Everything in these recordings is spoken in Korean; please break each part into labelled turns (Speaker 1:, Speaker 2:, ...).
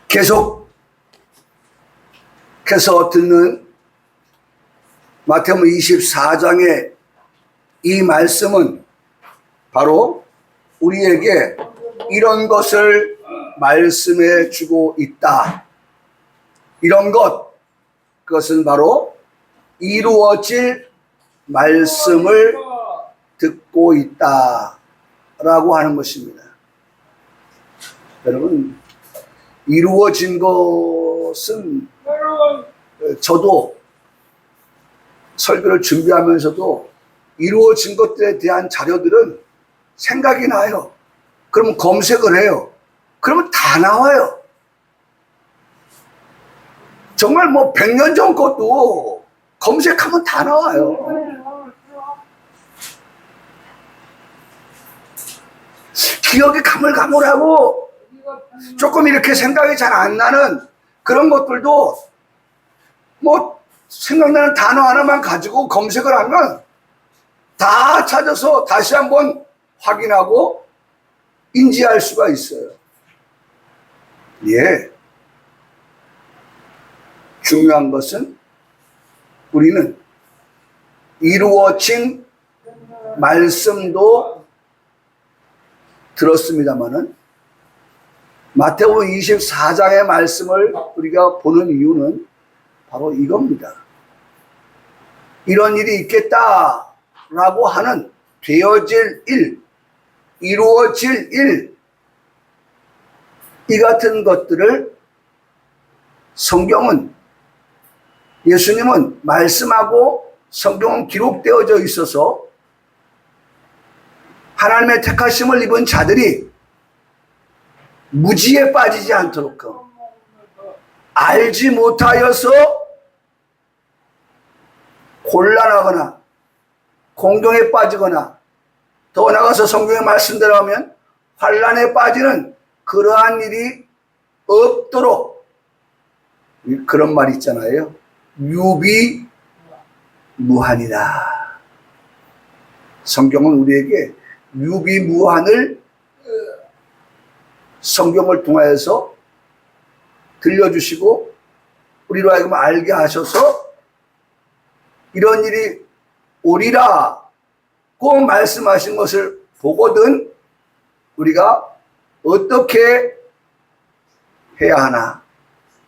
Speaker 1: 계속해서 듣는 마태복음 24장의 이 말씀은 바로 우리에게 이런 것을 말씀해 주고 있다. 이런 것, 그것은 바로 이루어질 말씀을 듣고 있다라고 하는 것입니다. 여러분, 이루어진 것은 저도 설교를 준비하면서도 이루어진 것들에 대한 자료들은 생각이 나요. 그러면 검색을 해요. 그러면 다 나와요. 정말 뭐 100년 전 것도 검색하면 다 나와요. 기억이 가물가물하고 조금 이렇게 생각이 잘 안 나는 그런 것들도 뭐 생각나는 단어 하나만 가지고 검색을 하면 다 찾아서 다시 한번 확인하고 인지할 수가 있어요. 예. 중요한 것은 우리는 이루어진 말씀도 들었습니다마는 마태복음 24장의 말씀을 우리가 보는 이유는 바로 이겁니다. 이런 일이 있겠다라고 하는 되어질 일, 이루어질 일, 이 같은 것들을 성경은, 예수님은 말씀하고 성경은 기록되어져 있어서 하나님의 택하심을 입은 자들이 무지에 빠지지 않도록 알지 못하여서 곤란하거나 공경에 빠지거나 더 나아가서 성경의 말씀대로 하면 환난에 빠지는 그러한 일이 없도록, 그런 말이 있잖아요. 유비무한이라. 성경은 우리에게 유비무한을 성경을 통하여서 들려주시고 우리로 하여금 알게 하셔서 이런 일이 오리라고 말씀하신 것을 보거든 우리가 어떻게 해야 하나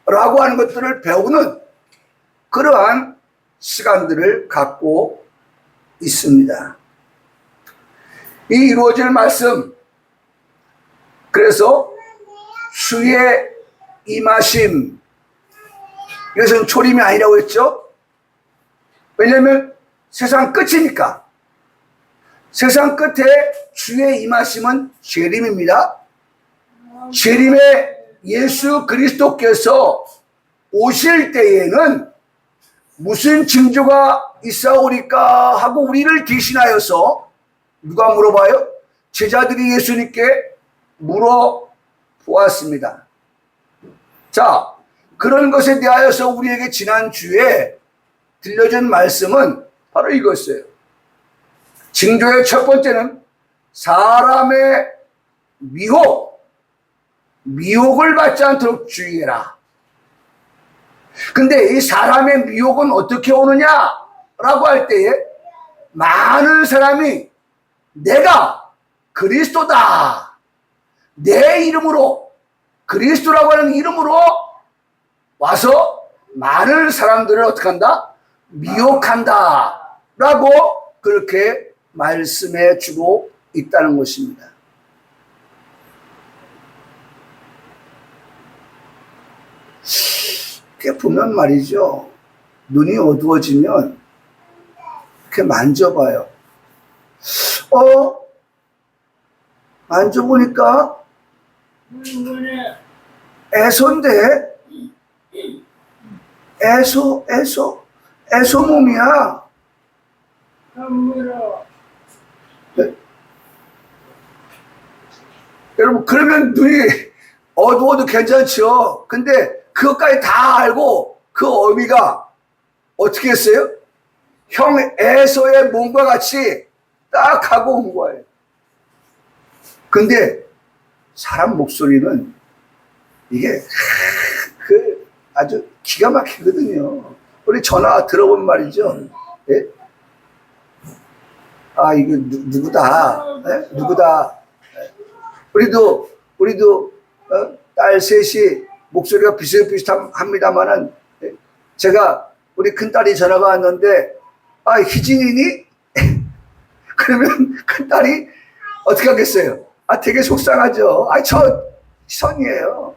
Speaker 1: 라고 하는 것들을 배우는 그러한 시간들을 갖고 있습니다. 이 이루어질 말씀, 그래서 주의 임하심, 이것은 초림이 아니라고 했죠. 왜냐하면 세상 끝이니까. 세상 끝에 주의 임하심은 재림입니다. 재림에 예수 그리스도께서 오실 때에는 무슨 징조가 있사오리까 하고 우리를 대신하여서 누가 물어봐요? 제자들이 예수님께 물어보았습니다. 자, 그런 것에 대하여서 우리에게 지난주에 들려준 말씀은 바로 이것이에요. 징조의 첫 번째는 사람의 미혹을 받지 않도록 주의해라. 근데 이 사람의 미혹은 어떻게 오느냐라고 할 때에 많은 사람이 내가 그리스도다, 내 이름으로, 그리스도라고 하는 이름으로 와서 많은 사람들을 어떻게 한다? 미혹한다 라고 그렇게 말씀해 주고 있다는 것입니다. 이렇게 보면 말이죠, 눈이 어두워지면 이렇게 만져봐요. 만져보니까 애소인데, 애소 몸이야. 네? 여러분, 그러면 눈이 어두워도 괜찮죠. 근데 그것까지 다 알고 그 어미가 어떻게 했어요? 형 애서의 몸과 같이 딱 하고 온 거예요. 근데 사람 목소리는 이게 아주 기가 막히거든요. 우리 전화 들어본 말이죠. 예? 아, 이거 누구다? 예? 누구다? 예? 우리도 딸 셋이 목소리가 비슷비슷합니다만은, 예? 제가 우리 큰딸이 전화가 왔는데, 아, 희진이니? 그러면 큰딸이 어떻게 하겠어요? 아, 되게 속상하죠. 아, 저 희선이에요.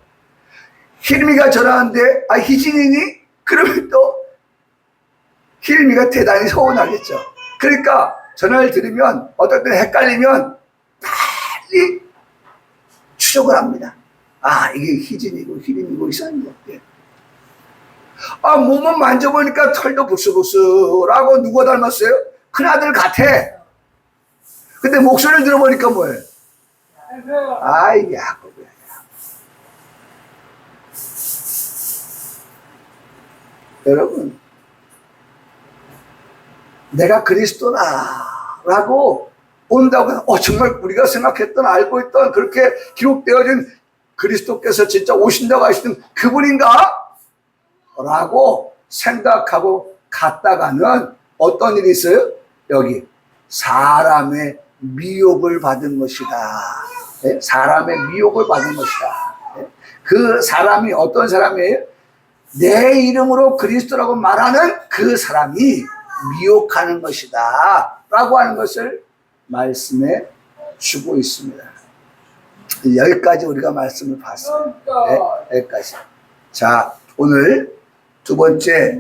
Speaker 1: 희림이가 전화하는데, 아, 희진이니? 그러면 또 희림이가 대단히 서운하겠죠. 그러니까 전화를 들으면 어떨 때는 헷갈리면 빨리 추적을 합니다. 아, 이게 희진이고 희림이고 희선이고. 예. 아, 몸은 만져보니까 털도 부스부스라고 누가 닮았어요? 큰아들 같아. 근데 목소리를 들어보니까 뭐예요? 아이, 야곱이야. 여러분, 내가 그리스도라고 온다고, 정말 우리가 생각했던, 알고 있던, 그렇게 기록되어진 그리스도께서 진짜 오신다고 하시는 그분인가? 라고 생각하고 갔다가는 어떤 일이 있어요? 여기 사람의 미혹을 받은 것이다. 네? 사람의 미혹을 받은 것이다. 네? 그 사람이 어떤 사람이에요? 내 이름으로 그리스도라고 말하는 그 사람이 미혹하는 것이다 라고 하는 것을 말씀해 주고 있습니다. 여기까지 우리가 말씀을 봤어요. 네? 여기까지. 자, 오늘 두 번째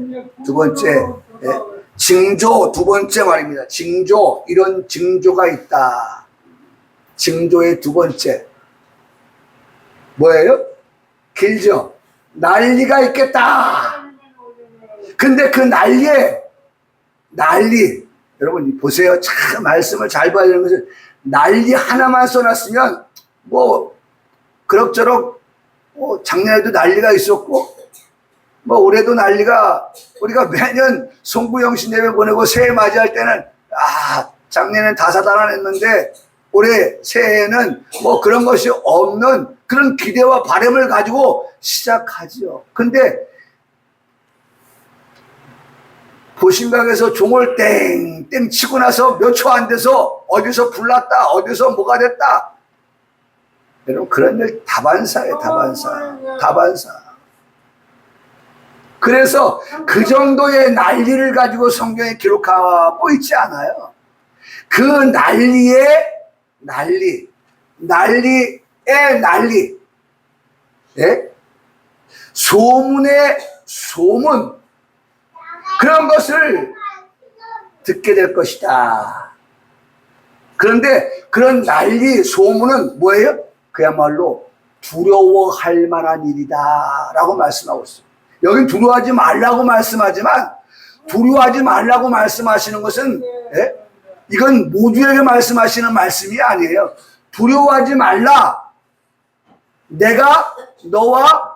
Speaker 1: 징조, 두 번째 말입니다. 징조, 이런 징조가 있다. 징조의 두 번째 뭐예요? 길죠. 난리가 있겠다. 근데 그 난리, 여러분 보세요. 참 말씀을 잘 봐야 되는 것은, 난리 하나만 써놨으면 뭐 그럭저럭 작년에도 난리가 있었고, 뭐 올해도 난리가, 우리가 매년 송구영신 예배 보내고 새해 맞이할 때는 작년엔 다사다난했는데 올해 새해에는 뭐 그런 것이 없는 그런 기대와 바람을 가지고 시작하죠. 근데 보신각에서 종을 땡땡 치고 나서 몇 초 안 돼서 어디서 불났다, 어디서 뭐가 됐다. 여러분, 그런 일 다반사예요. 다반사. 그래서 그 정도의 난리를 가지고 성경에 기록하고 있지 않아요. 그 난리의 난리, 예? 소문의 소문, 그런 것을 듣게 될 것이다. 그런데 그런 난리, 소문은 뭐예요? 그야말로 두려워할 만한 일이다 라고 말씀하고 있어요. 여긴 두려워하지 말라고 말씀하지만, 두려워하지 말라고 말씀하시는 것은, 예? 이건 모두에게 말씀하시는 말씀이 아니에요. 두려워하지 말라. 내가 너와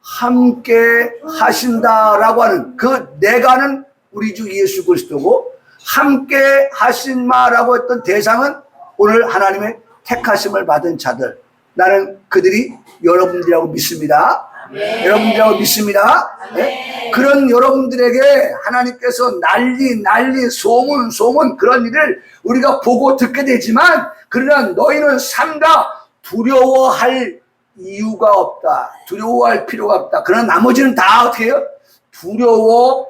Speaker 1: 함께 하신다라고 하는 그 내가는 우리 주 예수 그리스도고, 함께 하신마라고 했던 대상은 오늘 하나님의 택하심을 받은 자들. 나는 그들이 여러분들이라고 믿습니다. 네. 여러분들이라고 믿습니다. 네? 그런 여러분들에게 하나님께서 난리, 소문, 그런 일을 우리가 보고 듣게 되지만, 그러나 너희는 삼가 두려워할 이유가 없다. 두려워할 필요가 없다. 그러나 나머지는 다 어떻게 해요? 두려워할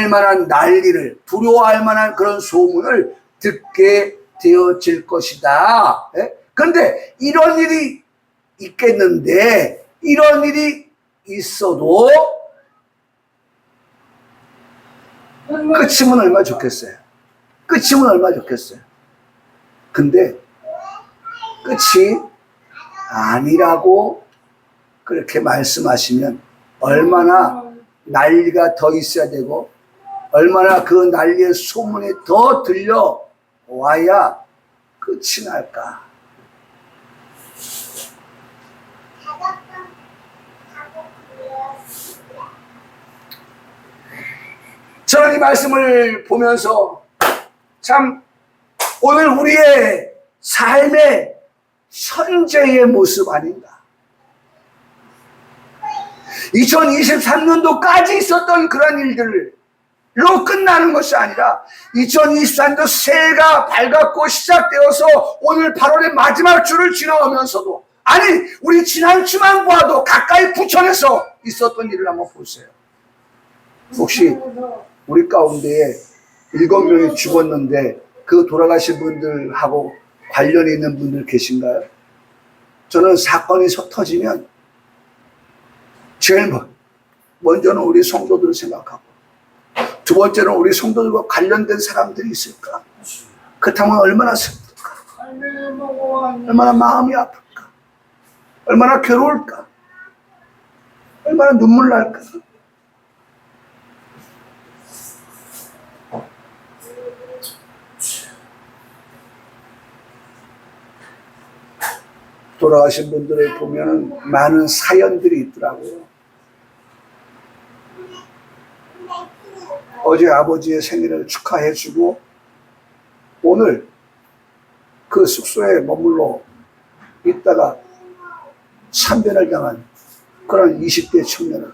Speaker 1: 만한 난리를, 두려워할 만한 그런 소문을 듣게 되어질 것이다. 그런데 이런 일이 있겠는데, 이런 일이 있어도 끝이면 얼마나 좋겠어요. 근데 끝이 아니라고 그렇게 말씀하시면 얼마나 난리가 더 있어야 되고, 얼마나 그 난리의 소문이 더 들려와야 끝이 날까. 저는 이 말씀을 보면서 참 오늘 우리의 삶의 현재의 모습 아닌가. 2023년도까지 있었던 그런 일들로 끝나는 것이 아니라 2024년도 새해가 밝았고 시작되어서 오늘 8월의 마지막 주를 지나오면서도, 아니 우리 지난주만 보아도 가까이 부천에서 있었던 일을 한번 보세요. 혹시 우리 가운데에 7명이 죽었는데 그 돌아가신 분들하고 관련이 있는 분들 계신가요? 저는 사건이 터지면 제일 먼저는 우리 성도들을 생각하고, 두 번째는 우리 성도들과 관련된 사람들이 있을까? 그렇다면 얼마나 슬플까? 얼마나 마음이 아플까? 얼마나 괴로울까? 얼마나 눈물 날까? 돌아가신 분들을 보면 많은 사연들이 있더라고요. 어제 아버지의 생일을 축하해주고 오늘 그 숙소에 머물러 있다가 참변을 당한 그런 20대 청년을,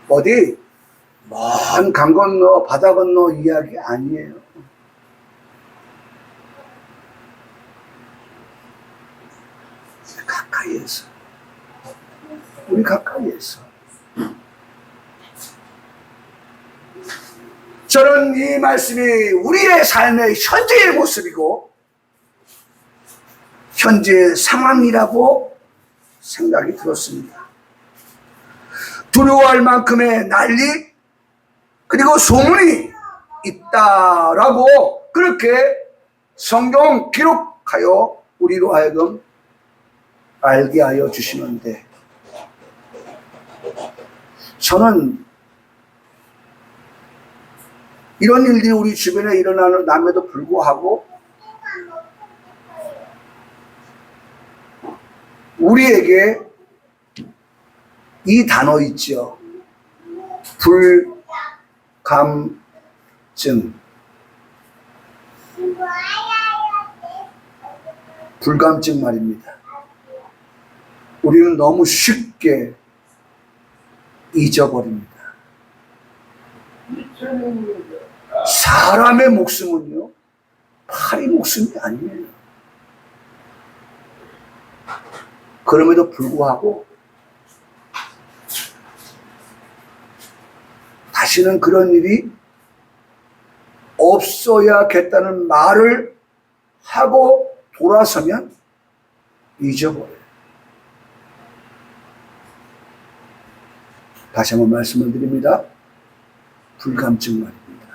Speaker 1: 어디 먼 강 건너 바다 건너 이야기 아니에요. 가까이에서, 우리 가까이에서. 저는 이 말씀이 우리의 삶의 현재의 모습이고 현재의 상황이라고 생각이 들었습니다. 두려워할 만큼의 난리 그리고 소문이 있다라고 그렇게 성경 기록하여 우리로 하여금 알게 하여 주시는데, 저는 이런 일들이 우리 주변에 일어남에도 불구하고 우리에게 이 단어 있죠. 불감증. 불감증 말입니다. 우리는 너무 쉽게 잊어버립니다. 사람의 목숨은요, 파리 목숨이 아니에요. 그럼에도 불구하고 다시는 그런 일이 없어야겠다는 말을 하고 돌아서면 잊어버려요. 다시 한번 말씀을 드립니다. 불감증 말입니다.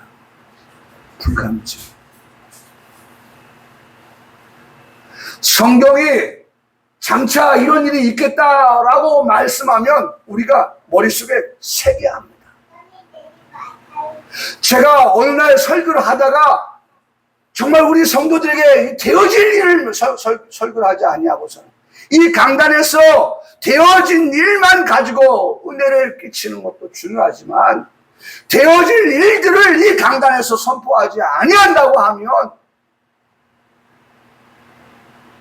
Speaker 1: 불감증. 성경이 장차 이런 일이 있겠다라고 말씀하면 우리가 머릿속에 새겨야 합니다. 제가 어느 날 설교를 하다가 정말 우리 성도들에게 되어질 일을 설교를 하지 아니하고서는 이 강단에서 되어진 일만 가지고 은혜를 끼치는 것도 중요하지만 되어질 일들을 이 강단에서 선포하지 아니한다고 하면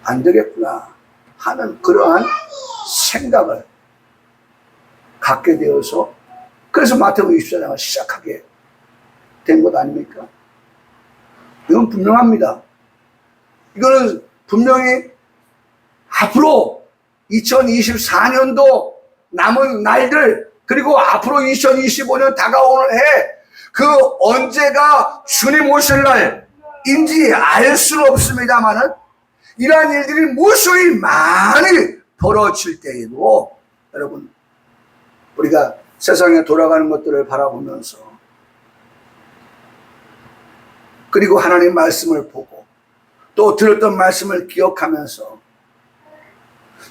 Speaker 1: 안 되겠구나 하는 그러한 생각을 갖게 되어서, 그래서 마태복음 24장을 시작하게 된 것 아닙니까? 이건 분명합니다. 이거는 분명히 앞으로 2024년도 남은 날들, 그리고 앞으로 2025년 다가오는 해, 그 언제가 주님 오실 날인지 알 수는 없습니다만은 이러한 일들이 무수히 많이 벌어질 때에도 여러분, 우리가 세상에 돌아가는 것들을 바라보면서, 그리고 하나님 말씀을 보고 또 들었던 말씀을 기억하면서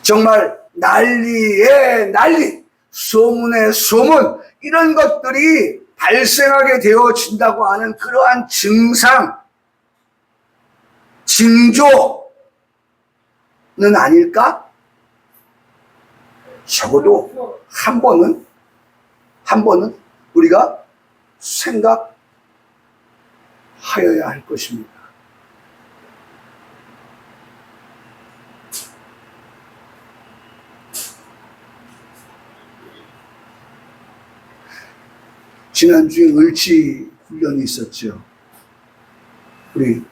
Speaker 1: 정말 난리에 난리, 소문에 소문, 이런 것들이 발생하게 되어진다고 하는 그러한 증상, 징조는 아닐까? 적어도 한 번은 우리가 생각하여야 할 것입니다. 지난주에 을지 훈련이 있었죠. 우리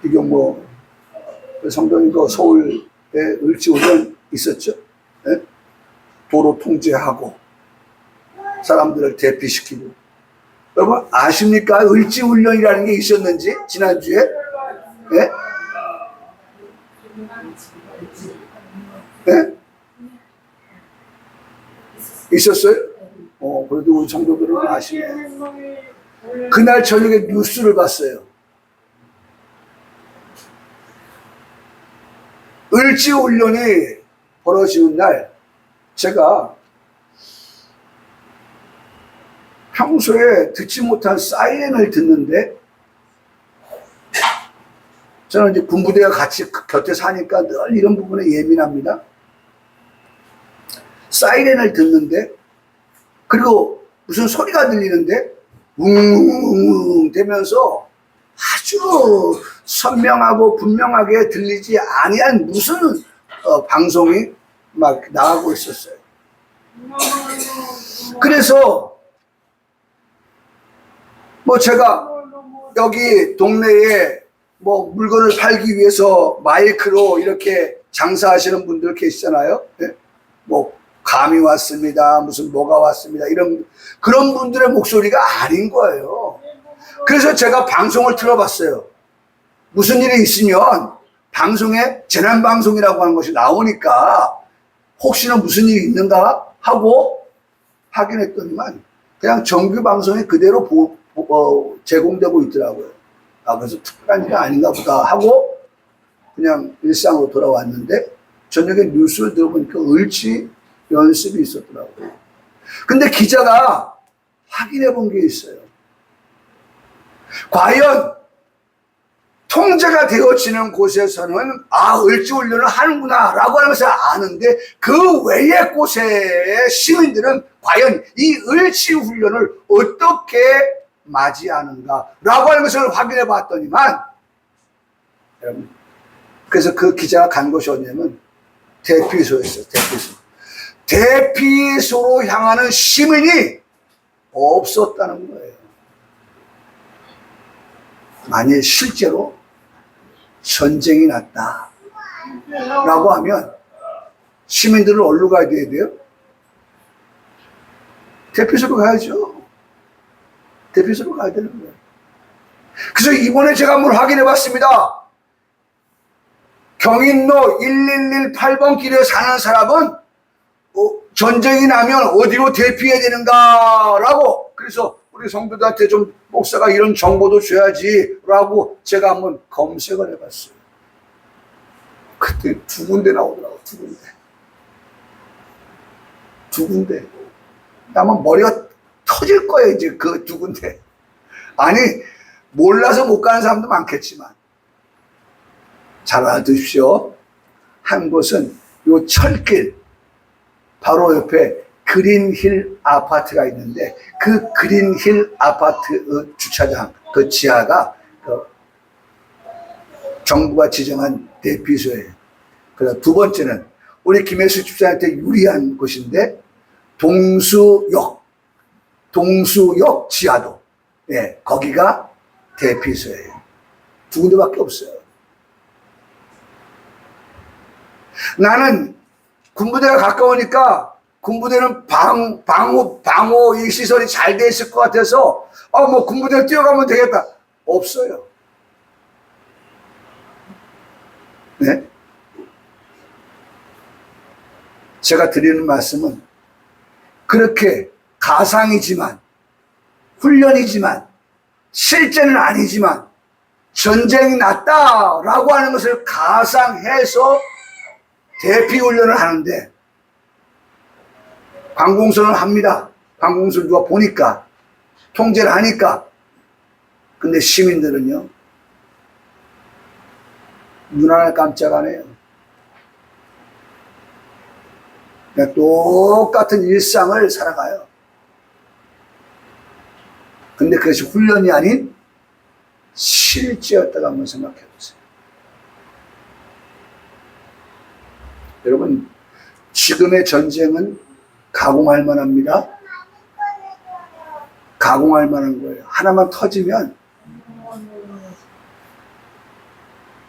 Speaker 1: 이경모 성도님도 서울에 을지 훈련 있었죠. 네? 도로 통제하고 사람들을 대피시키고. 여러분 아십니까? 을지 훈련이라는 게 있었는지 지난주에? 네? 네? 있었어요? 그래도 우리 성도들은 아시네. 그날 저녁에 뉴스를 봤어요. 을지 훈련이 벌어지는 날 제가 평소에 듣지 못한 사이렌을 듣는데, 저는 이제 군부대와 같이 곁에 사니까 늘 이런 부분에 예민합니다. 사이렌을 듣는데, 그리고 무슨 소리가 들리는데 웅웅웅 되면서 아주 선명하고 분명하게 들리지 아니한 무슨 방송이 막 나가고 있었어요. 그래서 뭐 제가 여기 동네에 뭐 물건을 팔기 위해서 마이크로 이렇게 장사하시는 분들 계시잖아요. 네? 뭐 감이 왔습니다, 무슨 뭐가 왔습니다, 이런 그런 분들의 목소리가 아닌 거예요. 그래서 제가 방송을 틀어봤어요. 무슨 일이 있으면 방송에 재난방송이라고 하는 것이 나오니까 혹시나 무슨 일이 있는가 하고 확인했더니만 그냥 정규 방송이 그대로 제공되고 있더라고요. 그래서 특별한 일이 아닌가 보다 하고 그냥 일상으로 돌아왔는데, 저녁에 뉴스를 들어보니까 을지 연습이 있었더라고요. 근데 기자가 확인해 본 게 있어요. 과연 통제가 되어지는 곳에서는 을지 훈련을 하는구나 라고 하면서 아는데, 그 외의 곳의 시민들은 과연 이 을지 훈련을 어떻게 맞이하는가 라고 하는 것을 확인해 봤더니만, 여러분, 그래서 그 기자가 간 곳이 어디냐면 대피소였어요. 대피소로 향하는 시민이 없었다는 거예요. 만일 실제로 전쟁이 났다 라고 하면 시민들은 어디로 가야 돼요? 대피소로 가야죠. 대피소로 가야 되는 거예요. 그래서 이번에 제가 한번 확인해 봤습니다. 경인로 1118번 길에 사는 사람은 전쟁이 나면 어디로 대피해야 되는가 라고, 그래서 우리 성도들한테 좀 목사가 이런 정보도 줘야지 라고 제가 한번 검색을 해봤어요. 그때 두 군데 나오더라고. 두 군데. 아마 머리가 터질 거예요, 이제 그 두 군데. 아니, 몰라서 못 가는 사람도 많겠지만 잘 알아두십시오. 한 곳은 요 철길 바로 옆에 그린힐 아파트가 있는데, 그 그린힐 아파트 주차장 그 지하가 정부가 지정한 대피소예요. 그래서 두 번째는 우리 김혜수 집사한테 유리한 곳인데 동수역 지하도, 예, 거기가 대피소예요. 두 군데밖에 없어요. 나는 군부대가 가까우니까 군부대는 방호 이 시설이 잘 돼 있을 것 같아서 뭐 군부대 뛰어가면 되겠다. 없어요. 네? 제가 드리는 말씀은 그렇게 가상이지만, 훈련이지만, 실제는 아니지만 전쟁이 났다라고 하는 것을 가상해서 대피훈련을 하는데, 방공선을 합니다. 방공선 누가 보니까, 통제를 하니까. 근데 시민들은요, 눈 하나 깜짝 안 해요. 그냥 똑같은 일상을 살아가요. 근데 그것이 훈련이 아닌 실제였다고 한번 생각해 보세요. 여러분, 지금의 전쟁은 가공할 만합니다. 가공할 만한 거예요. 하나만 터지면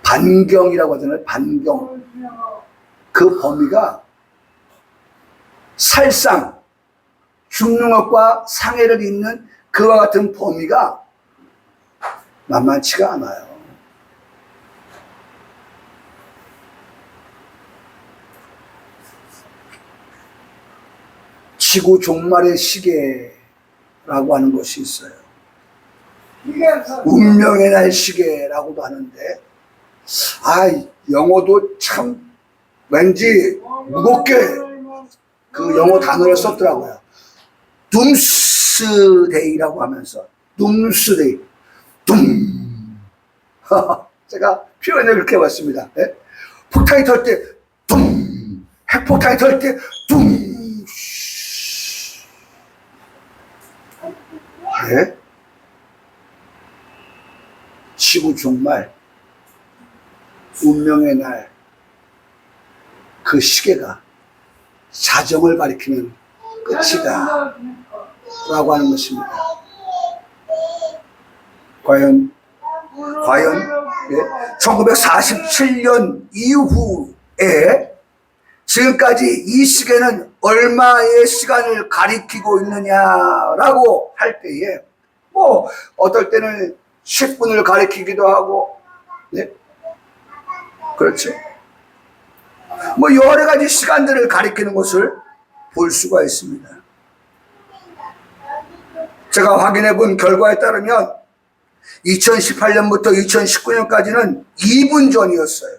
Speaker 1: 반경이라고 하잖아요. 반경. 그 범위가 살상, 죽는 것과 상해를 잇는 그와 같은 범위가 만만치가 않아요. 지구 종말의 시계라고 하는 것이 있어요. 운명의 날 시계라고도 하는데, 영어도 참 왠지 무겁게 그 영어 단어를 썼더라고요. 둠스데이라고 하면서, 둠스데이, 둠. 제가 표현을 그렇게 해봤습니다. 네? 폭탄이 털 때, 둠. 핵폭탄이 털 때, 둠. 네? 지구 종말, 운명의 날, 그 시계가 자정을 가리키는 끝이다 라고 하는 것입니다. 과연 1947년 이후에 지금까지 이 시계는 얼마의 시간을 가리키고 있느냐라고 할 때에 어떨 때는 10분을 가리키기도 하고, 네? 그렇죠. 여러 가지 시간들을 가리키는 것을 볼 수가 있습니다. 제가 확인해 본 결과에 따르면 2018년부터 2019년까지는 2분 전이었어요.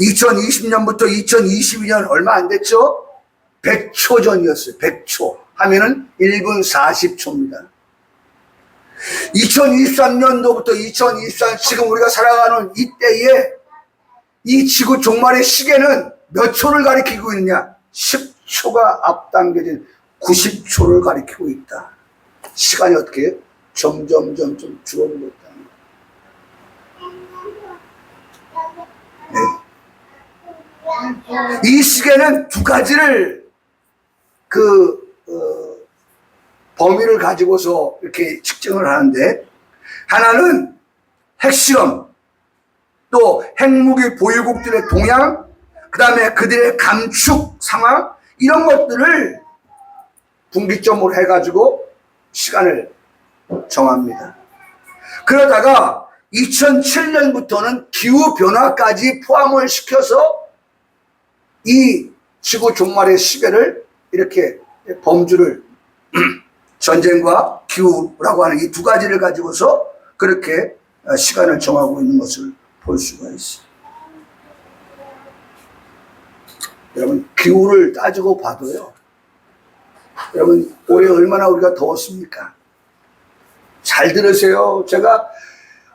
Speaker 1: 2020년부터 2022년 얼마 안 됐죠? 100초 전이었어요. 100초 하면은 1분 40초입니다. 2023년도부터 2024년 지금 우리가 살아가는 이때에 이 지구 종말의 시계는 몇 초를 가리키고 있느냐? 10초가 앞당겨진 90초를 가리키고 있다. 시간이 어떻게 점점 줄어들고 있다는 거예요. 네. 이 시계는 두 가지를 범위를 가지고서 이렇게 측정을 하는데, 하나는 핵실험, 또 핵무기 보유국들의 동향, 그 다음에 그들의 감축 상황, 이런 것들을 분기점으로 해가지고 시간을 정합니다. 그러다가 2007년부터는 기후변화까지 포함을 시켜서 이 지구 종말의 시계를 이렇게 범주를 전쟁과 기후라고 하는 이 두 가지를 가지고서 그렇게 시간을 정하고 있는 것을 볼 수가 있어요. 여러분, 기후를 따지고 봐도요, 여러분, 올해 얼마나 우리가 더웠습니까? 잘 들으세요. 제가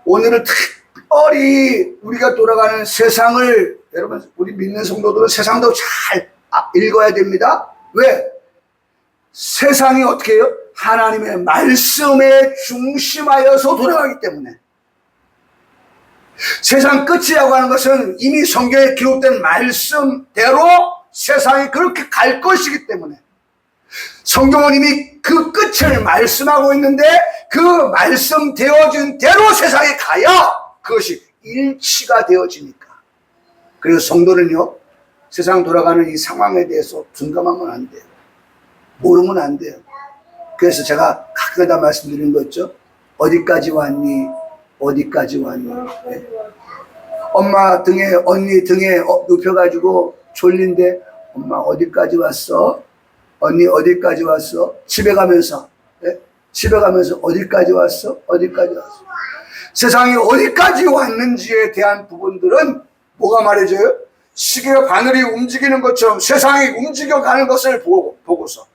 Speaker 1: 오늘은 특별히 우리가 돌아가는 세상을, 여러분, 우리 믿는 성도들은 세상도 잘 읽어야 됩니다. 왜? 세상이 어떻게 해요? 하나님의 말씀에 중심하여서 돌아가기 때문에. 세상 끝이라고 하는 것은 이미 성경에 기록된 말씀대로 세상이 그렇게 갈 것이기 때문에, 성경은 이미 그 끝을 말씀하고 있는데 그 말씀되어진 대로 세상에 가야 그것이 일치가 되어지니까. 그래서 성도는요, 세상 돌아가는 이 상황에 대해서 둔감하면 안 돼요. 모르면 안 돼요. 그래서 제가 가끔가다 말씀드리는 거 있죠. 어디까지 왔니? 어디까지 왔니? 네. 엄마 등에, 언니 등에 눕혀가지고 졸린데, 엄마 어디까지 왔어? 언니 어디까지 왔어? 집에 가면서, 네? 집에 가면서 어디까지 왔어? 어디까지 왔어? 세상이 어디까지 왔는지에 대한 부분들은 뭐가 말해줘요? 시계가 바늘이 움직이는 것처럼 세상이 움직여가는 것을 보고서,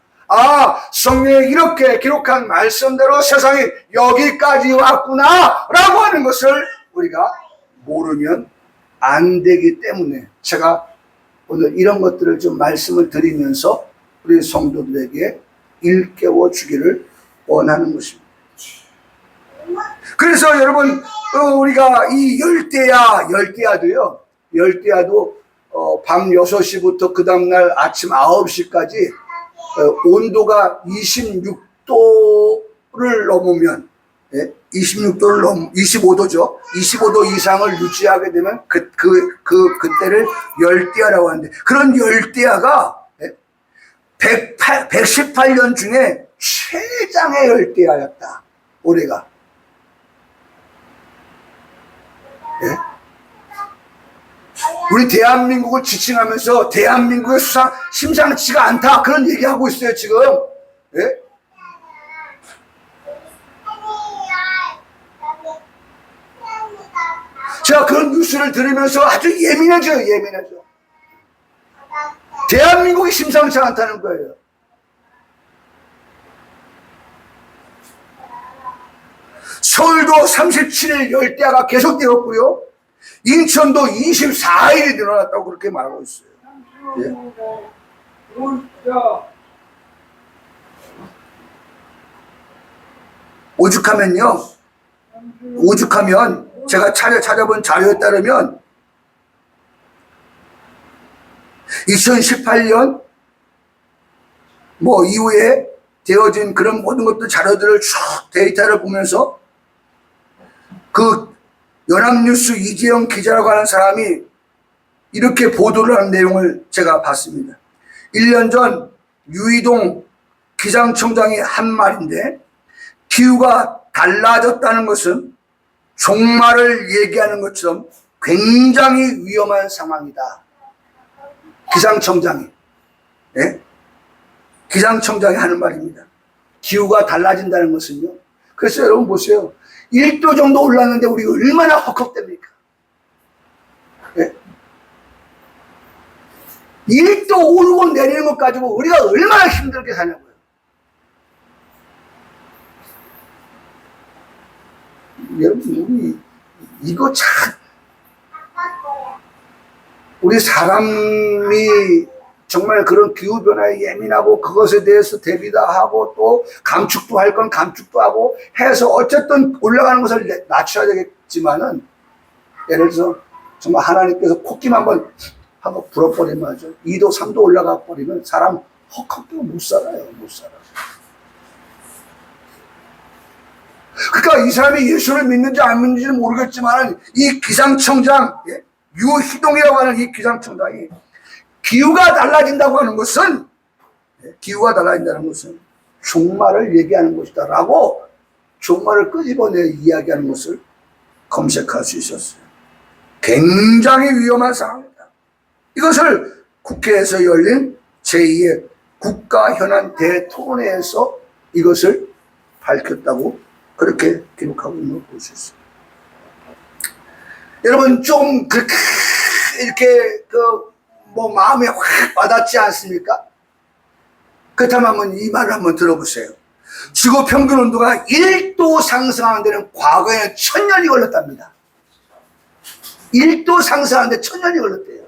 Speaker 1: 성경에 이렇게 기록한 말씀대로 세상이 여기까지 왔구나 라고 하는 것을 우리가 모르면 안 되기 때문에 제가 오늘 이런 것들을 좀 말씀을 드리면서 우리 성도들에게 일깨워 주기를 원하는 것입니다. 그래서 여러분, 우리가 이 열대야도요, 열대야도 밤 6시부터 그 다음날 아침 9시까지 온도가 26도 26도를 넘으면, 예? 26도를 25도죠. 25도 이상을 유지하게 되면 그때를 열대야라고 하는데, 그런 열대야가 118년 중에 최장의 열대야였다. 올해가. 예? 우리 대한민국을 지칭하면서 대한민국의 심상치가 않다, 그런 얘기하고 있어요 지금. 예? 제가 그런 뉴스를 들으면서 아주 예민해져요. 대한민국이 심상치 않다는 거예요. 서울도 37일 열대야가 계속되었고요. 인천도 24일이 늘어났다고 그렇게 말하고 있어요. 예. 오죽하면 제가 찾아본 자료에 따르면 2018년 이후에 되어진 그런 모든 것들 자료들을 쭉 데이터를 보면서 그 연합뉴스 이재영 기자라고 하는 사람이 이렇게 보도를 하는 내용을 제가 봤습니다. 1년 전 유이동 기상청장이 한 말인데, 기후가 달라졌다는 것은 종말을 얘기하는 것처럼 굉장히 위험한 상황이다. 기상청장이, 네? 기상청장이 하는 말입니다. 기후가 달라진다는 것은요. 그래서 여러분 보세요. 1도 정도 올랐는데 우리가 얼마나 헉헉댑니까? 네? 1도 오르고 내리는 것 가지고 우리가 얼마나 힘들게 사냐고요. 여러분, 이거 참, 우리 사람이 정말 그런 기후변화에 예민하고 그것에 대해서 대비도 하고 또 감축도 할 건 감축도 하고 해서 어쨌든 올라가는 것을 낮춰야 되겠지만은, 예를 들어서 정말 하나님께서 콧김 한번 불어버리면 2도 3도 올라가 버리면 사람 헉헉도 못 살아요. 못 살아. 그러니까 이 사람이 예수를 믿는지 안 믿는지는 모르겠지만 이 기상청장, 유희동이라고 하는 이 기상청장이 기후가 달라진다고 하는 것은, 기후가 달라진다는 것은 종말을 얘기하는 것이다 라고 종말을 끄집어내 이야기하는 것을 검색할 수 있었어요. 굉장히 위험한 상황이다. 이것을 국회에서 열린 제2의 국가현안 대토론회에서 이것을 밝혔다고 그렇게 기록하고 있는 걸 볼 수 있어요. 여러분, 좀 그렇게 이렇게 마음에 확 와닿지 않습니까? 그렇다면 한번 이 말을 한번 들어보세요. 지구 평균 온도가 1도 상승하는 데는 과거에는 1000년이 걸렸답니다. 1도 상승하는데 1000년이 걸렸대요.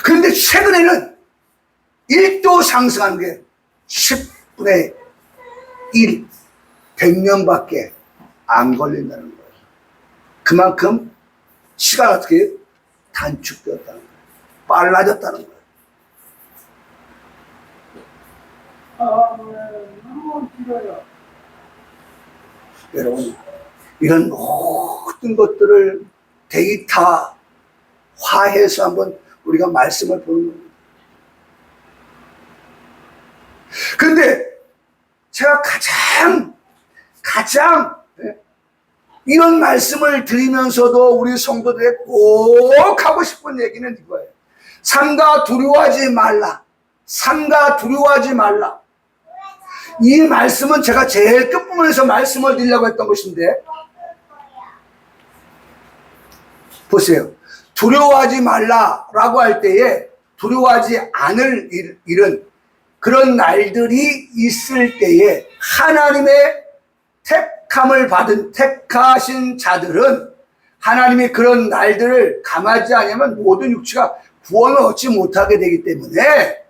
Speaker 1: 그런데 최근에는 1도 상승하는 게 10분의 1, 100년밖에 안 걸린다는 거예요. 그만큼 시간 어떻게 단축되었다는 거예요. 빨라졌다는 거예요. 여러분, 이런 모든 것들을 데이터화해서 한번 우리가 말씀을 보는 겁니다. 그런데 제가 가장 이런 말씀을 드리면서도 우리 성도들에 꼭 하고 싶은 얘기는 이거예요. 삼가 두려워하지 말라. 삼가 두려워하지 말라. 이 말씀은 제가 제일 끝부분에서 말씀을 드리려고 했던 것인데, 보세요. 두려워하지 말라라고 할 때에 두려워하지 않을 일은 그런 날들이 있을 때에 하나님의 택함을 받은 택하신 자들은 하나님이 그런 날들을 감하지 않으면 모든 육체가 구원을 얻지 못하게 되기 때문에,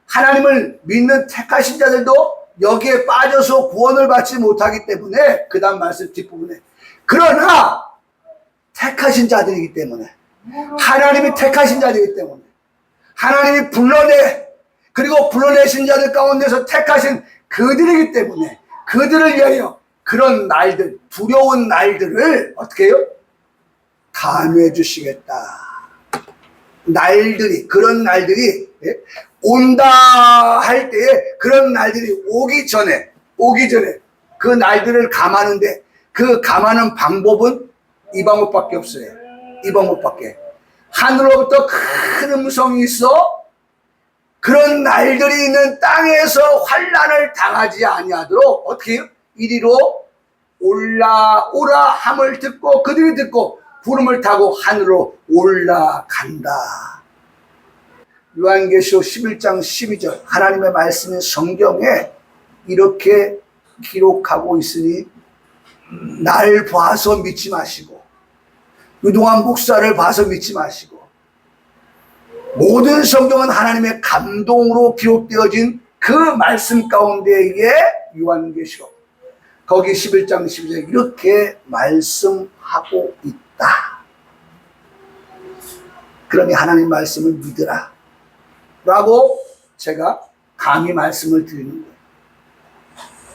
Speaker 1: 하나님을 믿는 택하신 자들도 여기에 빠져서 구원을 받지 못하기 때문에, 그 다음 말씀 뒷부분에, 그러나 택하신 자들이기 때문에, 하나님이 택하신 자들이기 때문에, 하나님이 그리고 불러내신 자들 가운데서 택하신 그들이기 때문에 그들을 위하여 그런 날들, 두려운 날들을 어떻게 해요? 감해 주시겠다. 날들이, 그런 날들이 온다 할 때에 그런 날들이 오기 전에 그 날들을 감하는데 그 감하는 방법은 이 방법밖에 없어요. 이 방법밖에. 하늘로부터 큰 음성이 있어 그런 날들이 있는 땅에서 환난을 당하지 아니하도록 어떻게 해요? 이리로 올라오라 함을 듣고 그들이 듣고 구름을 타고 하늘로 올라간다. 요한계시록 11장 12절 하나님의 말씀인 성경에 이렇게 기록하고 있으니 날 봐서 믿지 마시고 유동환 목사를 봐서 믿지 마시고 모든 성경은 하나님의 감동으로 기록되어진 그 말씀 가운데에 요한계시록 거기 11장 12절 이렇게 말씀하고 있다. 그러니 하나님 말씀을 믿으라 라고 제가 감히 말씀을 드리는 거예요.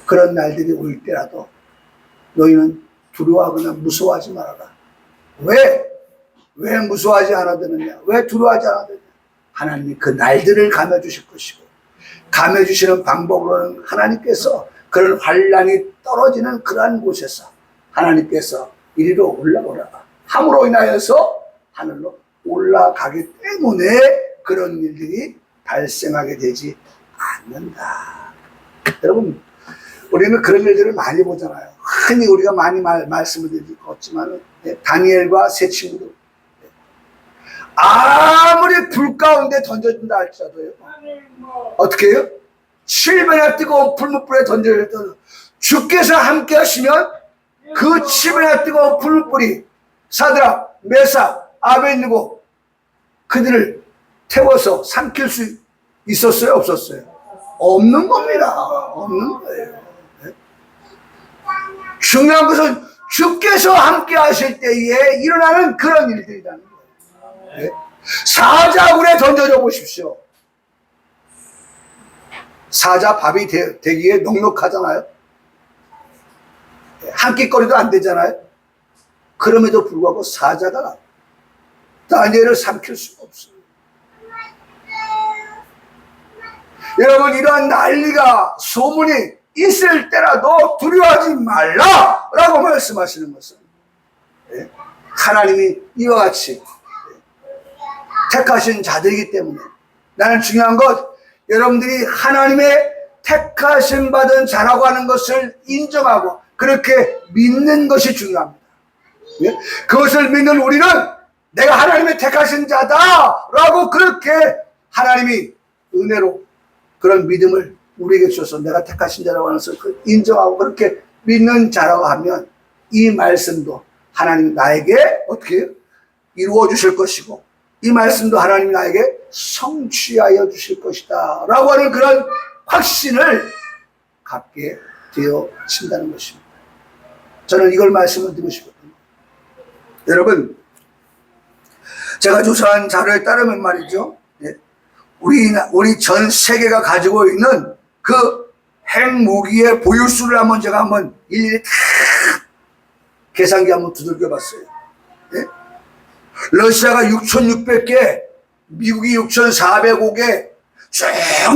Speaker 1: 그런 날들이 올 때라도 너희는 두려워하거나 무서워하지 말아라. 왜 무서워하지 않아야 되느냐? 왜 두려워하지 않아야 되느냐? 하나님이 그 날들을 감해 주실 것이고 감해 주시는 방법으로는 하나님께서 그런 환난이 떨어지는 그러한 곳에서 하나님께서 이리로 올라오라 함으로 인하여서 하늘로 올라가기 때문에 그런 일들이 발생하게 되지 않는다. 여러분 우리는 그런 일들을 많이 보잖아요. 흔히 우리가 많이 말씀을 드릴 것 같지만 다니엘과 세 친구들 아무리 불 가운데 던져준다 할지라도요 어떻게 해요? 7배나 뜨거운 풀무불에 던져졌던 주께서 함께 하시면 그 7배나 뜨거운 풀무불이 사드락, 메삭, 아벳느고 그들을 태워서 삼킬 수 있었어요? 없었어요? 없는 겁니다. 없는 거예요. 중요한 것은 주께서 함께 하실 때에 일어나는 그런 일들이라는 거예요. 사자굴에 던져져 보십시오. 사자 밥이 되기에 넉넉하잖아요. 한 끼거리도 안 되잖아요. 그럼에도 불구하고 사자가 다니엘을 삼킬 수가 없어요. 여러분 이러한 난리가 소문이 있을 때라도 두려워하지 말라라고 말씀하시는 것은 하나님이 이와 같이 택하신 자들이기 때문에 나는 중요한 것 여러분들이 하나님의 택하심 받은 자라고 하는 것을 인정하고 그렇게 믿는 것이 중요합니다. 그것을 믿는 우리는 내가 하나님의 택하신 자다라고 그렇게 하나님이 은혜로 그런 믿음을 우리에게 주셔서 내가 택하신 자라고 하는 것을 인정하고 그렇게 믿는 자라고 하면 이 말씀도 하나님 나에게 어떻게 이루어 주실 것이고 이 말씀도 하나님 나에게 성취하여 주실 것이다 라고 하는 그런 확신을 갖게 되어진다는 것입니다. 저는 이걸 말씀을 드리고 싶거든요. 여러분 제가 조사한 자료에 따르면 말이죠 우리 전 세계가 가지고 있는 그 핵무기의 보유수를 제가 일일이 다 계산기 두들겨 봤어요. 러시아가 6,600개, 미국이 6,405개, 쭉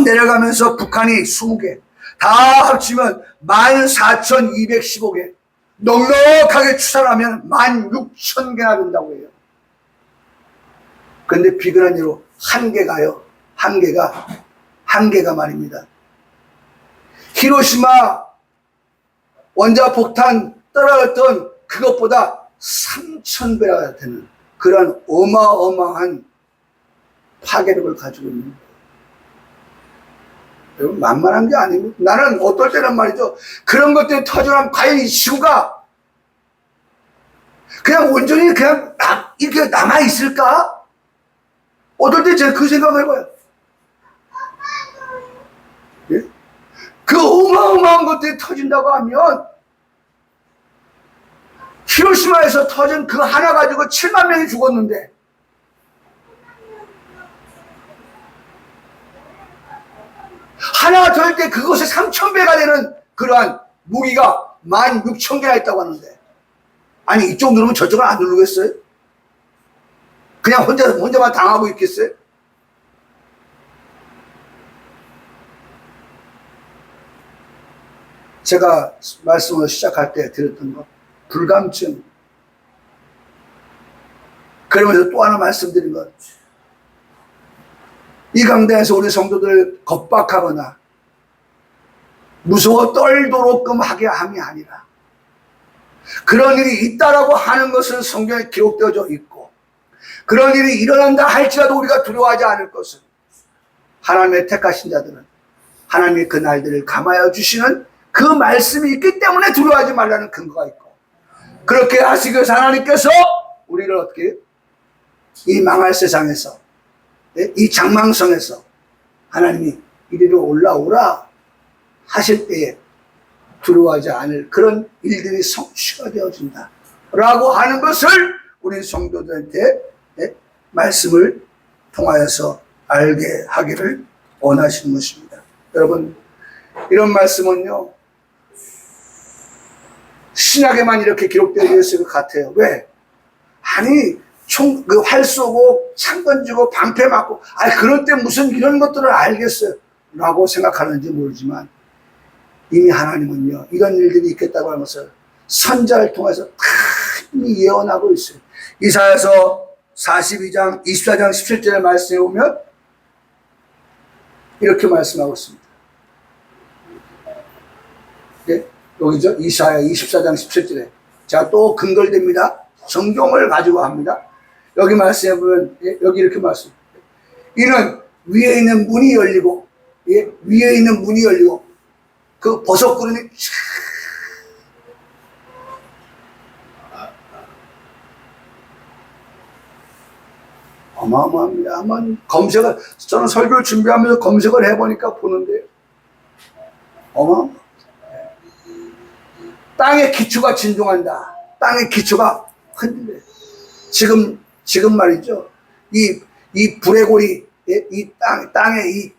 Speaker 1: 내려가면서 북한이 20개, 다 합치면 14,215개, 넉넉하게 추산하면 16,000개나 된다고 해요. 그런데 비근한 예로 한 개가 말입니다. 히로시마 원자폭탄 떨어졌던 그것보다 3,000배가 되는 그런 어마어마한 파괴력을 가지고 있는 거예요. 여러분 만만한 게 아니고 나는 어떨 때는 말이죠. 그런 것들이 터져나면 과연 이 지구가 그냥 온전히 그냥 이렇게 남아있을까? 어떨 때 제가 그 생각을 해봐요. 예? 그 어마어마한 것들이 터진다고 하면 히로시마에서 터진 그 하나 가지고 7만 명이 죽었는데 하나 더 때 그것에 3,000배가 되는 그러한 무기가 16,000개나 있다고 하는데, 아니 이쪽 누르면 저쪽은 안 누르겠어요? 그냥 혼자만 당하고 있겠어요? 제가 말씀을 시작할 때 드렸던 것, 불감증. 그러면서 또 하나 말씀드린 것, 이 강단에서 우리 성도들 겁박하거나 무서워 떨도록끔 하게 함이 아니라, 그런 일이 있다라고 하는 것은 성경에 기록되어져 있고, 그런 일이 일어난다 할지라도 우리가 두려워하지 않을 것은, 하나님의 택하신 자들은 하나님이 그 날들을 감하여 주시는 그 말씀이 있기 때문에 두려워하지 말라는 근거가 있고, 그렇게 하시기 위해서 하나님께서 우리를 어떻게 이 망할 세상에서, 이 장망성에서 하나님이 이리로 올라오라 하실 때에 두려워하지 않을 그런 일들이 성취가 되어진다 라고 하는 것을 우리 성도들한테 말씀을 통하여서 알게 하기를 원하시는 것입니다. 여러분, 이런 말씀은요, 신약에만 이렇게 기록되어 있을 것 같아요. 왜? 아니 그 활 쏘고 창 던지고 방패 맞고, 그럴 때 무슨 이런 것들을 알겠어요 라고 생각하는지 모르지만, 이미 하나님은요 이런 일들이 있겠다고 하는 것을 선자를 통해서 다 이미 예언하고 있어요. 이사야서 42장 24장 17절의 말씀에 보면 이렇게 말씀하고 있습니다. 여기죠. 이사야 24장 17절에. 자, 또 근거됩니다. 성경을 가지고 합니다. 여기 말씀해 보면, 여기 이렇게 말씀. 이는 위에 있는 문이 열리고, 위에 있는 문이 열리고, 그 버섯구름이 어마어마합니다. 한번 저는 설교를 준비하면서 검색을 해보니까 보는데, 어마어마합니다. 땅의 기초가 진동한다. 땅의 기초가 흔들려요. 지금 말이죠. 이 불의 고리, 이 땅에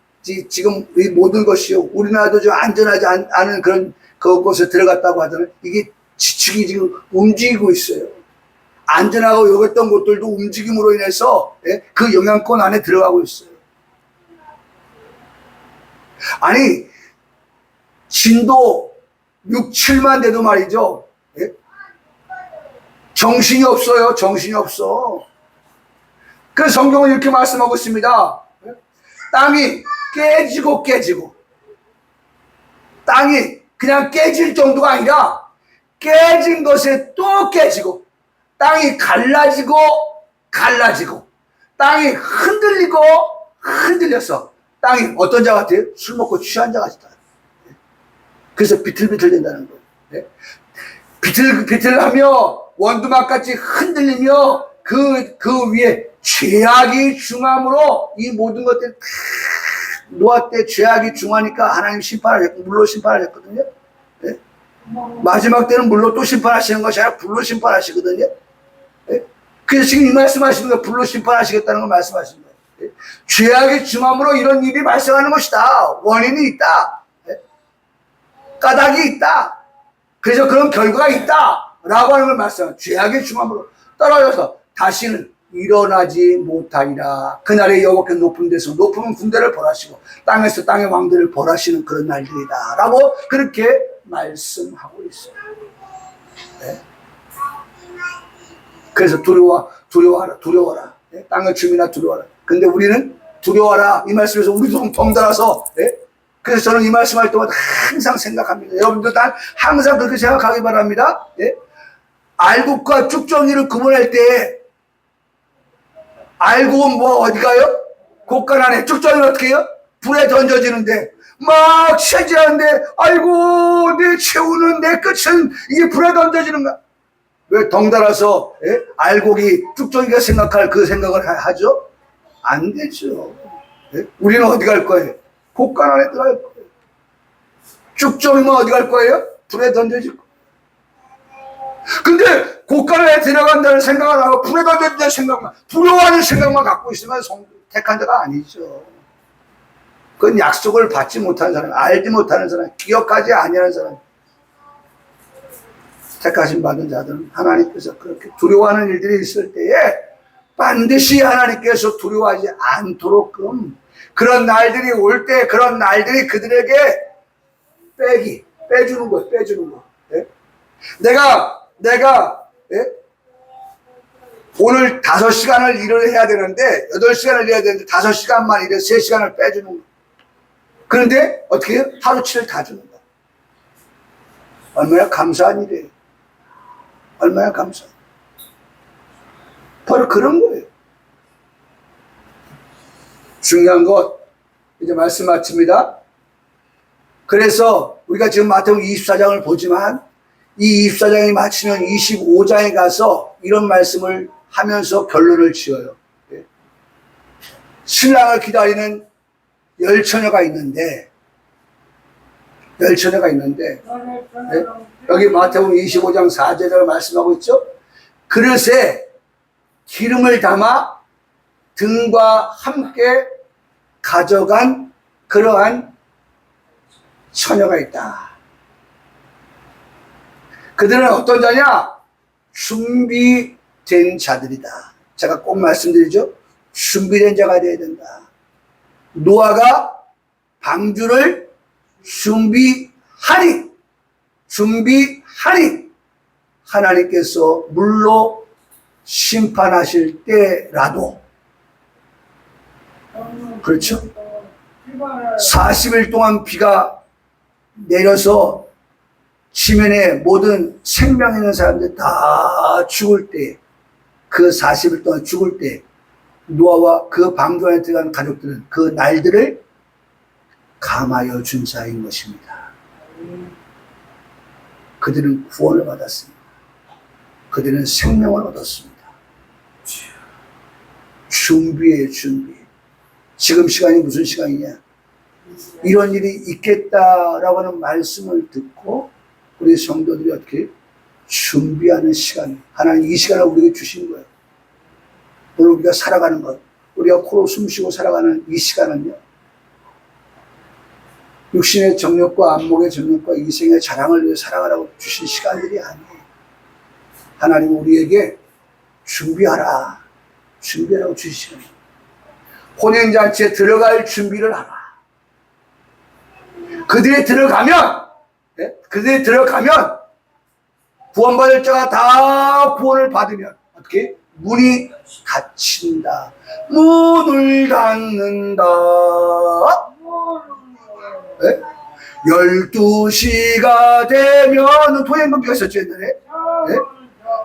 Speaker 1: 지금 이 모든 것이요. 우리나라도 좀 안전하지 않은 그런 그곳에 들어갔다고 하잖아요. 이게 지층이 지금 움직이고 있어요. 안전하고 여겼던 곳들도 움직임으로 인해서 그 영향권 안에 들어가고 있어요. 아니, 진도 6, 7만 돼도 말이죠. 정신이 없어요. 정신이 없어. 그 성경은 이렇게 말씀하고 있습니다. 땅이 깨지고 땅이 그냥 깨질 정도가 아니라 깨진 것에 또 깨지고, 땅이 갈라지고 땅이 흔들려서 땅이 어떤 자 같아요? 술 먹고 취한 자 같다. 그래서 비틀비틀 된다는 거예요. 비틀비틀하며 원두막같이 흔들리며 그 위에 죄악이 중함으로 이 모든 것들이 다 노아 때 죄악이 중하니까 하나님 심판을 했고, 물로 심판을 했거든요. 마지막 때는 물로 또 심판하시는 것이 아니라 불로 심판하시거든요. 그래서 지금 이 말씀하시는 거예요. 불로 심판하시겠다는 걸 말씀하시는 거예요. 죄악이 중함으로 이런 일이 발생하는 것이다. 원인이 있다. 까닭이 있다. 그래서 그런 결과가 있다 라고 하는 걸 말씀합니다. 죄악의 중함으로 떨어져서 다시는 일어나지 못하리라. 그날의 여호와께 높은 데서 높은 군대를 벌하시고 땅에서 땅의 왕들을 벌하시는 그런 날들이다 라고 그렇게 말씀하고 있어요. 그래서 두려워하라. 땅의 주민아 두려워하라. 근데 우리는 두려워하라 이 말씀에서 우리도 덩달아서, 그래서 저는 이 말씀할 때마다 항상 생각합니다. 여러분들 다 항상 그렇게 생각하기 바랍니다. 알곡과 쭉정이를 구분할 때, 알곡은 뭐 어디 가요? 곡간 안에. 쭉정이는 어떻게 해요? 불에 던져지는데 막 채질하는데, 아이고 내 채우는 내 끝은 이게 불에 던져지는가? 왜 덩달아서 알곡이 쭉정이가 생각할 그 생각을 하죠? 안 되죠. 우리는 어디 갈 거예요? 곡간 안에 들어갈 거예요. 쭉정이면 어디 갈 거예요? 불에 던져질 거예요. 근데 곡간 안에 들어간다는 생각을 하고 불에 던져진다는 생각만, 두려워하는 생각만 갖고 있으면 택한 자가 아니죠. 그건 약속을 받지 못하는 사람, 알지 못하는 사람, 기억하지 아니하는 사람. 택하심 받은 자들은 하나님께서 그렇게 두려워하는 일들이 있을 때에 반드시 하나님께서 두려워하지 않도록끔 그런 날들이 올 때 그런 날들이 그들에게 빼주는 거예요. 빼주는 거. 예? 내가 예? 오늘 5시간을 일을 해야 되는데 8시간을 해야 되는데 5시간만 일해 3시간을 빼주는 거예요. 그런데 어떻게 해요? 하루 7일 다 주는 거예요. 얼마나 감사한 일이에요. 얼마나 감사해요. 바로 그런 거예요. 중요한 것 이제 말씀 마칩니다. 그래서 우리가 지금 마태복음 24장을 보지만 이 24장이 마치면 25장에 가서 이런 말씀을 하면서 결론을 지어요. 신랑을 기다리는 열처녀가 있는데 네? 여기 마태복음 25장 4절을 말씀하고 있죠. 그릇에 기름을 담아 등과 함께 가져간 그러한 처녀가 있다. 그들은 어떤 자냐? 준비된 자들이다. 제가 꼭 말씀드리죠. 준비된 자가 되어야 된다. 노아가 방주를 준비하니 하나님께서 물로 심판하실 때라도 그렇죠? 40일 동안 비가 내려서 지면에 모든 생명 있는 사람들 다 죽을 때, 그 40일 동안 죽을 때 노아와 그 방주 안에 들어간 가족들은 그 날들을 감하여 준 자인 것입니다. 그들은 구원을 받았습니다. 그들은 생명을 얻었습니다. 준비에 준비. 지금 시간이 무슨 시간이냐? 이런 일이 있겠다라고 하는 말씀을 듣고 우리 성도들이 어떻게 준비하는 시간, 하나님 이 시간을 우리에게 주신 거예요. 오늘 우리가 살아가는 것, 우리가 코로 숨쉬고 살아가는 이 시간은요, 육신의 정욕과 안목의 정욕과 이생의 자랑을 위해 살아가라고 주신 시간들이 아니에요. 하나님 우리에게 준비하라고 주신 시간이에요. 혼인잔치에 들어갈 준비를 하라. 그들이 들어가면 구원받을 자가 다 구원을 받으면 어떻게? 문이 닫힌다. 문을 닫는다. 네? 12시가 되면 도행금지가 있었죠 옛날에. 네?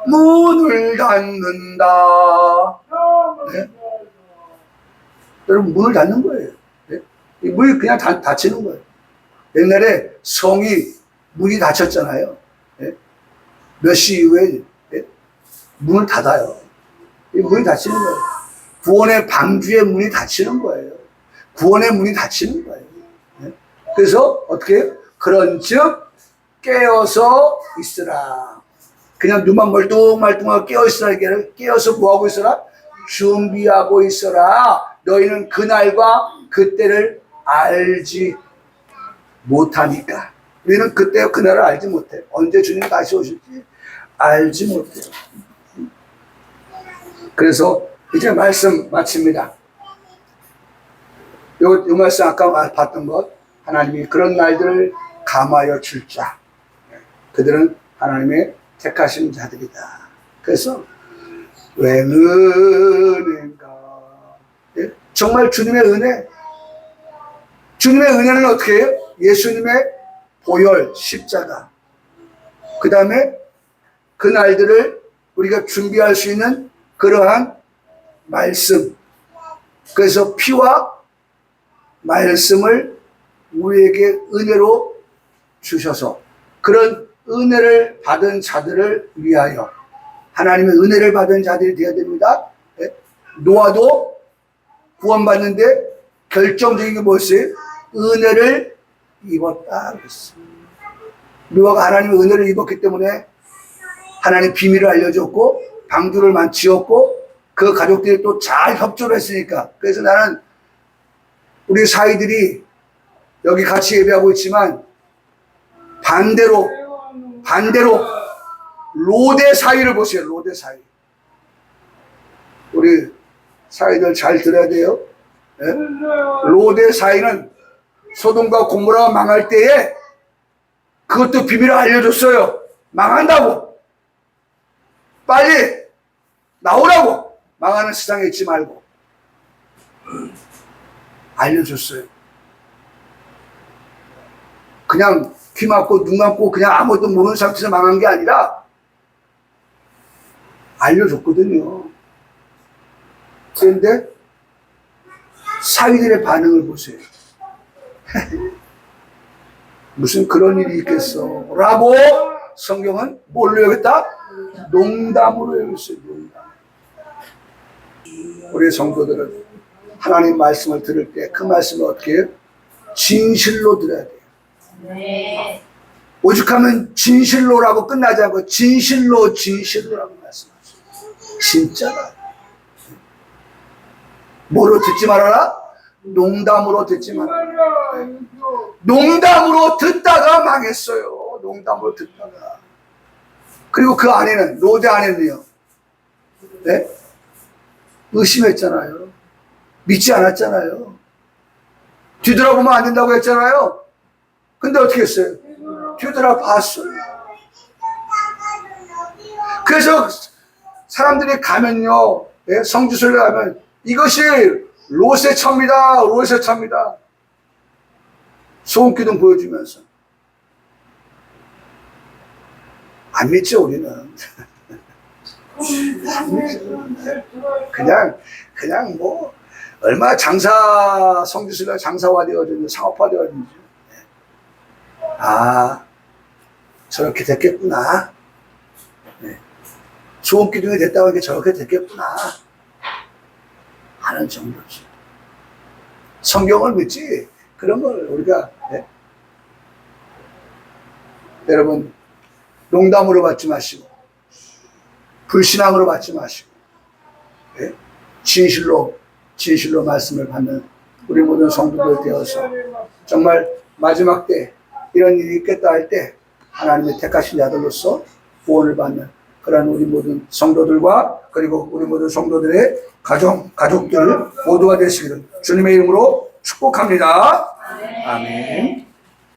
Speaker 1: 문을 닫는다. 네? 여러분 문을 닫는 거예요. 네? 문이 그냥 닫히는 거예요. 옛날에 성이 문이 닫혔잖아요. 네? 몇 시 이후에 네? 문을 닫아요. 문이 닫히는 거예요. 구원의 방주의 문이 닫히는 거예요. 구원의 문이 닫히는 거예요. 네? 그래서 어떻게 해요? 그런즉 깨어서 있으라. 그냥 눈만 멀뚱멀뚱하고 깨어있으라. 깨어서 뭐하고 있어라? 준비하고 있어라. 너희는 그날과 그때를 알지 못하니까. 우리는 그때와 그날을 알지 못해. 언제 주님 다시 오실지 알지 못해요. 그래서 이제 말씀 마칩니다. 요 말씀 아까 봤던 것, 하나님이 그런 날들을 감하여 줄 자. 그들은 하나님의 택하신 자들이다. 그래서 왜 은혜인가? 정말 주님의 은혜. 주님의 은혜는 어떻게 해요? 예수님의 보혈, 십자가. 그 다음에 그 날들을 우리가 준비할 수 있는 그러한 말씀. 그래서 피와 말씀을 우리에게 은혜로 주셔서 그런 은혜를 받은 자들을 위하여 하나님의 은혜를 받은 자들이 되어야 됩니다. 노아도 구원받는데 결정적인 게 뭐였어요? 은혜를 입었다 그랬습니다. 노아가 하나님의 은혜를 입었기 때문에 하나님 비밀을 알려줬고 방주를 지었고 그 가족들이 또 잘 협조를 했으니까. 그래서 나는 우리 사이들이 여기 같이 예배하고 있지만 반대로 롯의 사이를 보세요. 롯의 사이. 우리 사이들 잘 들어야 돼요. 네? 롯의 사이는 소돔과 고모라가 망할 때에 그것도 비밀을 알려줬어요. 망한다고. 빨리 나오라고. 망하는 세상에 있지 말고. 알려줬어요. 그냥 귀 막고 눈 감고 그냥 아무것도 모르는 상태에서 망한 게 아니라 알려줬거든요. 그런데 사위들의 반응을 보세요. 무슨 그런 일이 있겠어 라고 성경은 뭘로 여겼다? 농담으로 여겼어요. 농담. 우리 성도들은 하나님 말씀을 들을 때 그 말씀을 어떻게 해요? 진실로 들어야 돼요.
Speaker 2: 네.
Speaker 1: 오죽하면 진실로라고 끝나지 않고 진실로라고 말씀하세요. 진짜다. 뭐로 듣지 말아라? 농담으로 듣지 말아라. 농담으로 듣다가 망했어요. 농담으로 듣다가. 그리고 그 안에는 롯의 안에는요. 네? 의심했잖아요. 믿지 않았잖아요. 뒤돌아보면 안 된다고 했잖아요. 근데 어떻게 했어요? 뒤돌아봤어요. 그래서 사람들이 가면요, 예? 성지순례 가면 이것이 롯의 처입니다. 롯의 처입니다. 소금기둥 보여주면서. 안 믿죠, 우리는. 안 믿죠. 그냥 뭐, 얼마나 성지순례가 장사화 되어졌는지, 상업화 되어졌는지. 아, 저렇게 됐겠구나. 네. 소금기둥이 됐다고 하니까 저렇게 됐겠구나. 하는 정도지. 성경을 믿지, 그런 걸 우리가, 네? 여러분, 농담으로 받지 마시고, 불신앙으로 받지 마시고, 네? 진실로 말씀을 받는 우리 모든 성도들 되어서 정말 마지막 때 이런 일이 있겠다 할 때 하나님의 택하신 자들로서 구원을 받는 그런 우리 모든 성도들과 그리고 우리 모든 성도들의 가족들 모두가 되시기를 주님의 이름으로 축복합니다. 아멘.